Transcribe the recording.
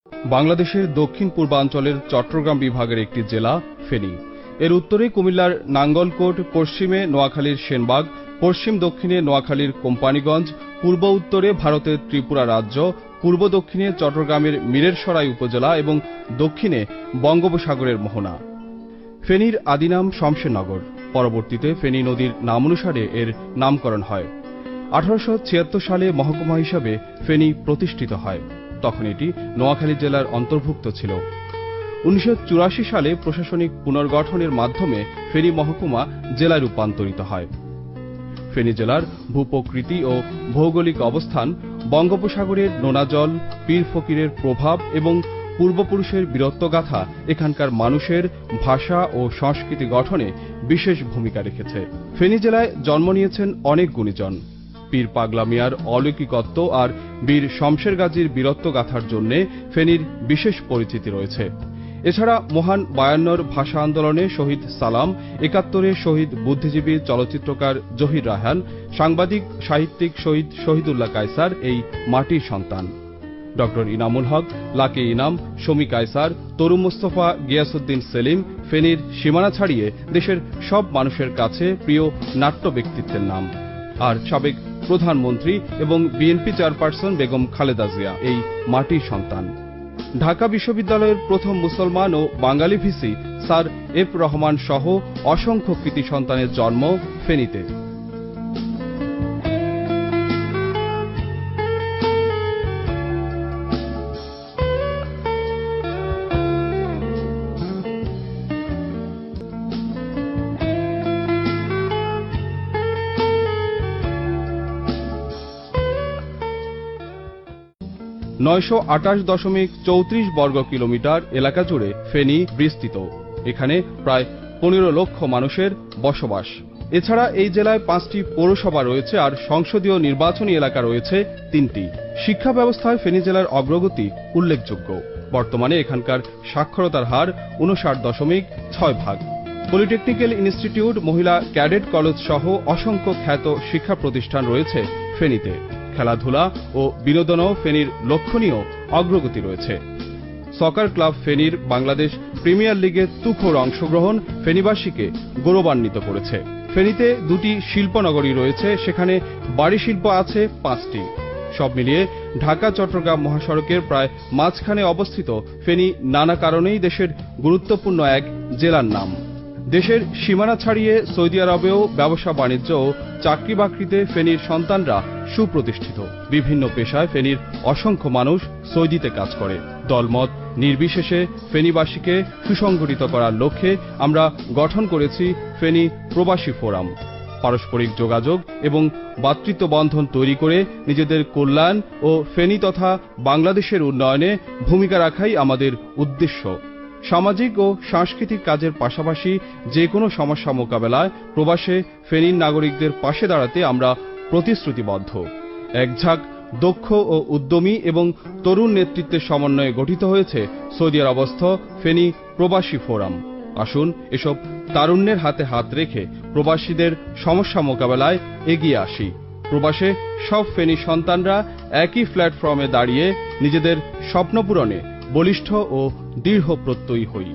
বাংলাদেশের দক্ষিণ পূর্বাঞ্চলের চট্টগ্রাম বিভাগের একটি জেলা ফেনী। এর উত্তরে কুমিল্লার নাঙ্গলকোট, পশ্চিমে নোয়াখালীর সেনবাগ, পশ্চিম দক্ষিণে নোয়াখালীর কোম্পানীগঞ্জ, পূর্ব উত্তরে ভারতের ত্রিপুরা রাজ্য, পূর্ব দক্ষিণে চট্টগ্রামের মিরেরসরাই উপজেলা এবং দক্ষিণে বঙ্গোপসাগরের মোহনা। ফেনীর আদিনাম শমশেরনগর। পরবর্তীতে ফেনী নদীর নামানুসারে এর নামকরণ হয়। 1876 সালে মহকুমা হিসাবে ফেনী প্রতিষ্ঠিত হয়। তখন এটি নোয়াখালী জেলার অন্তর্ভুক্ত ছিল। 1984 সালে প্রশাসনিক পুনর্গঠনের মাধ্যমে ফেনী মহকুমা জেলায় রূপান্তরিত হয়। ফেনী জেলার ভূপ্রকৃতি ও ভৌগোলিক অবস্থান, বঙ্গোপসাগরের নোনা জল, পীর ফকিরের প্রভাব এবং পূর্বপুরুষের বীরত্বগাথা এখানকার মানুষের ভাষা ও সংস্কৃতি গঠনে বিশেষ ভূমিকা রেখেছে। ফেনী জেলায় জন্ম নিয়েছেন অনেক গুণীজন। পীর পাগলা মিয়ার অলৌকিকত্ব আর বীর শমশের গাজীর বীরত্বগাথার জন্য ফেনীর বিশেষ পরিচিতি রয়েছে। এছাড়া মহান 52 ভাষা আন্দোলনে শহীদ সালাম, 71-এ শহীদ বুদ্ধিজীবী চলচ্চিত্রকার জহির রায়হান, সাংবাদিক সাহিত্যিক শহীদ শহীদুল্লাহ কায়সার এই মাটির সন্তান। ডক্টর ইনামুল হক, লাকি ইনাম, শমী কায়সার, তরু মুস্তফা, গিয়াসউদ্দিন সেলিম ফেনীর সীমানা ছাড়িয়ে দেশের সব মানুষের কাছে প্রিয় নাট্য ব্যক্তিত্বের নাম। আর সাবেক প্রধানমন্ত্রী এবং বিএনপি চেয়ারপারসন বেগম খালেদা জিয়া এই মাটির সন্তান। ঢাকা বিশ্ববিদ্যালয়ের প্রথম মুসলমান ও বাঙালি ভিসি স্যার এফ রহমান সহ অসংখ্য কৃতি সন্তানের জন্ম ফেনীতে। (928.34 বর্গ কিলোমিটার এলাকা জুড়ে ফেনী বিস্তৃত। এখানে প্রায় 15 লক্ষ মানুষের বসবাস। এছাড়া এই জেলায় 5টি পৌরসভা রয়েছে আর সংসদীয় নির্বাচনী এলাকা রয়েছে 3টি। শিক্ষা ব্যবস্থায় ফেনী জেলার অগ্রগতি উল্লেখযোগ্য। বর্তমানে এখানকার সাক্ষরতার হার 59.6%। পলিটেকনিক্যাল ইনস্টিটিউট, মহিলা ক্যাডেট কলেজ সহ অসংখ্য খ্যাত শিক্ষা প্রতিষ্ঠান রয়েছে ফেনীতে। খেলাধুলা ও বিনোদনেও ফেনীর লক্ষণীয় অগ্রগতি রয়েছে। সকার ক্লাব ফেনীর বাংলাদেশ প্রিমিয়ার লিগে তুখোড় অংশগ্রহণ ফেনীবাসীকে গৌরবান্বিত করেছে। ফেনীতে 2টি শিল্পনগরী রয়েছে, সেখানে বাড়ি শিল্প আছে 5টি। সব মিলিয়ে ঢাকা চট্টগ্রাম মহাসড়কের প্রায় মাঝখানে অবস্থিত ফেনী নানা কারণেই দেশের গুরুত্বপূর্ণ এক জেলার নাম। দেশের সীমানা ছাড়িয়ে সৌদি আরবেও ব্যবসা বাণিজ্য ও চাকরি বাকরিতে ফেনীর সন্তানরা সুপ্রতিষ্ঠিত। বিভিন্ন পেশায় ফেনীর অসংখ্য মানুষ সৌদিতে কাজ করে। দলমত নির্বিশেষে ফেনীবাসীকে সুসংগঠিত করার লক্ষ্যে আমরা গঠন করেছি ফেনী প্রবাসী ফোরাম। পারস্পরিক যোগাযোগ এবং ভ্রাতৃত্ব বন্ধন তৈরি করে নিজেদের কল্যাণ ও ফেনী তথা বাংলাদেশের উন্নয়নে ভূমিকা রাখাই আমাদের উদ্দেশ্য। সামাজিক ও সাংস্কৃতিক কাজের পাশাপাশি যে কোনো সমস্যা মোকাবেলায় প্রবাসে ফেনীর নাগরিকদের পাশে দাঁড়াতে আমরা প্রতিশ্রুতিবদ্ধ। একঝাঁক দক্ষ ও উদ্যমী এবং তরুণ নেতৃত্বের সমন্বয়ে গঠিত হয়েছে সৌদি আরবস্থ ফেনী প্রবাসী ফোরাম। আসুন এসব তারুণ্যের হাতে হাত রেখে প্রবাসীদের সমস্যা মোকাবেলায় এগিয়ে আসি। প্রবাসে সব ফেনী সন্তানরা একই প্ল্যাটফর্মে দাঁড়িয়ে নিজেদের স্বপ্ন পূরণে বলিষ্ঠ ও দৃঢ় প্রত্যয়ী হই।